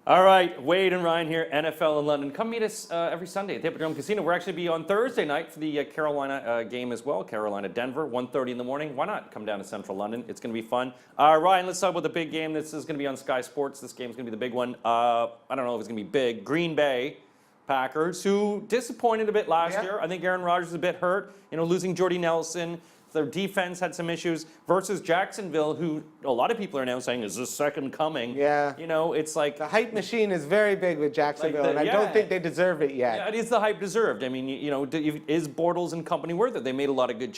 All right, Wade and Ryan here, NFL in London. Come meet us every Sunday at the Hippodrome Casino. We're actually be on Thursday night for the Carolina game as well. Carolina-Denver, 1:30 in the morning. Why not come down to Central London? It's going to be fun. Ryan, let's talk about the big game. This is going to be on Sky Sports. This game's going to be the big one. I don't know if it's going to be big. Green Bay Packers, who disappointed a bit last year. I think Aaron Rodgers is a bit hurt. You know, losing Jordy Nelson. Their defense had some issues versus Jacksonville, who a lot of people are now saying is the second coming. Yeah. You know, it's like the hype machine is very big with Jacksonville, and I don't think they deserve it yet. Yeah, it is the hype deserved. I mean, you know, is Bortles and company worth it? They made a lot of good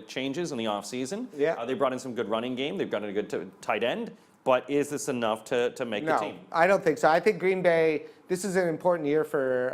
changes in the offseason. Yeah. They brought in some good running game. They've got a good tight end. But is this enough to make the team? No, I don't think so. I think Green Bay, this is an important year for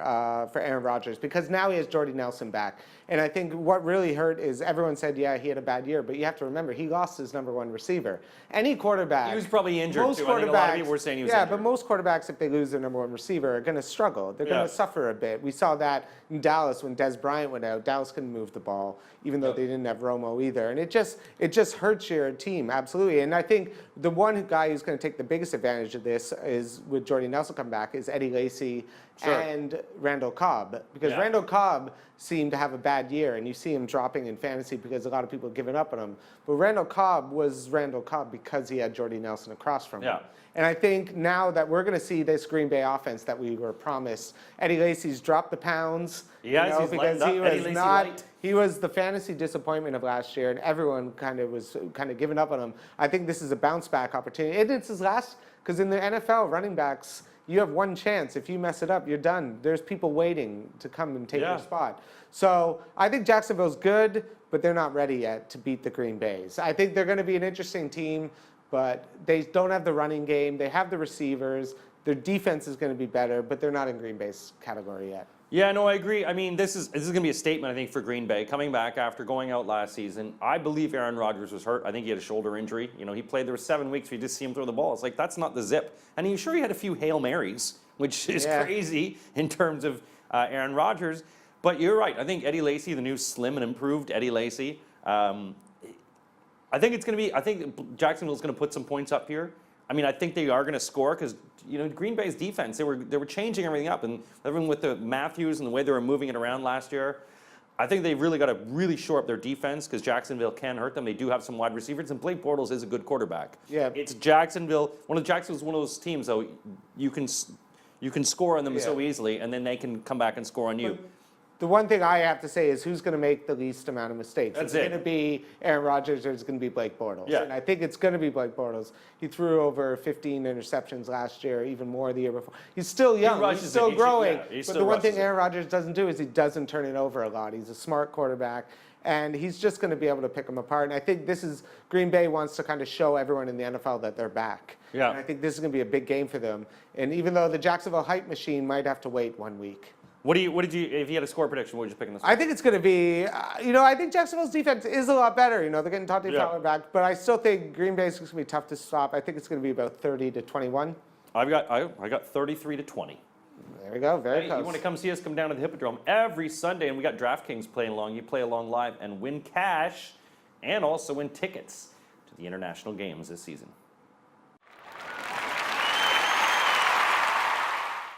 Aaron Rodgers because now he has Jordy Nelson back. And I think what really hurt is everyone said, yeah, he had a bad year. But you have to remember, he lost his #1 receiver. Any quarterback. He was probably injured, too. I think a lot of people were saying he was injured. Yeah, but most quarterbacks, if they lose their #1 receiver, are going to struggle. They're going to suffer a bit. We saw that in Dallas when Des Bryant went out. Dallas couldn't move the ball, even though they didn't have Romo either. And it just hurts your team, absolutely. And I think the one guy who's going to take the biggest advantage of this is, with Jordy Nelson come back, is Eddie Lacy and Randall Cobb. Because Randall Cobb seemed to have a bad year, and you see him dropping in fantasy because a lot of people have given up on him. But Randall Cobb was Randall Cobb because he had Jordy Nelson across from him. And I think now that we're going to see this Green Bay offense that we were promised, Eddie Lacy's dropped the pounds. Yeah, because he was not. He was the fantasy disappointment of last year, and everyone was giving up on him. I think this is a bounce back opportunity, and it's his last. Because in the NFL, running backs, you have one chance. If you mess it up, you're done. There's people waiting to come and take your spot. So I think Jacksonville's good, but they're not ready yet to beat the Green Bays. I think they're going to be an interesting team, but they don't have the running game. They have the receivers. Their defense is going to be better, but they're not in Green Bay's category yet. Yeah, no, I agree. I mean, this is going to be a statement, I think, for Green Bay. Coming back after going out last season, I believe Aaron Rodgers was hurt. I think he had a shoulder injury. You know, he played, there were 7 weeks where you just see him throw the ball. It's like, that's not the zip. And he sure he had a few Hail Marys, which is crazy in terms of Aaron Rodgers. But you're right. I think Eddie Lacy, the new slim and improved Eddie Lacy, I think it's going to be, I think Jacksonville's going to put some points up here. I mean, I think they are going to score because, you know, Green Bay's defense, they were changing everything up. And everything with the Matthews and the way they were moving it around last year, I think they've really got to really shore up their defense because Jacksonville can hurt them. They do have some wide receivers, and Blake Bortles is a good quarterback. Yeah. It's Jacksonville. Jacksonville's one of those teams, though, you can score on them so easily, and then they can come back and score on you. The one thing I have to say is who's going to make the least amount of mistakes. Is it going to be Aaron Rodgers or is it going to be Blake Bortles? Yeah. And I think it's going to be Blake Bortles. He threw over 15 interceptions last year, even more the year before. He's still young. He's still growing. But the one thing Aaron Rodgers doesn't do is he doesn't turn it over a lot. He's a smart quarterback. And he's just going to be able to pick them apart. And I think this is, Green Bay wants to kind of show everyone in the NFL that they're back. Yeah. And I think this is going to be a big game for them. And even though the Jacksonville hype machine might have to wait 1 week. What did you, if you had a score prediction, what would you pick in this one? I think it's going to be, I think Jacksonville's defense is a lot better. You know, they're getting Dante Fowler back, but I still think Green Bay's going to be tough to stop. I think it's going to be about 30-21. I got 33-20. There we go, very close. You want to come see us, come down to the Hippodrome every Sunday, and we got DraftKings playing along. You play along live and win cash, and also win tickets to the international games this season.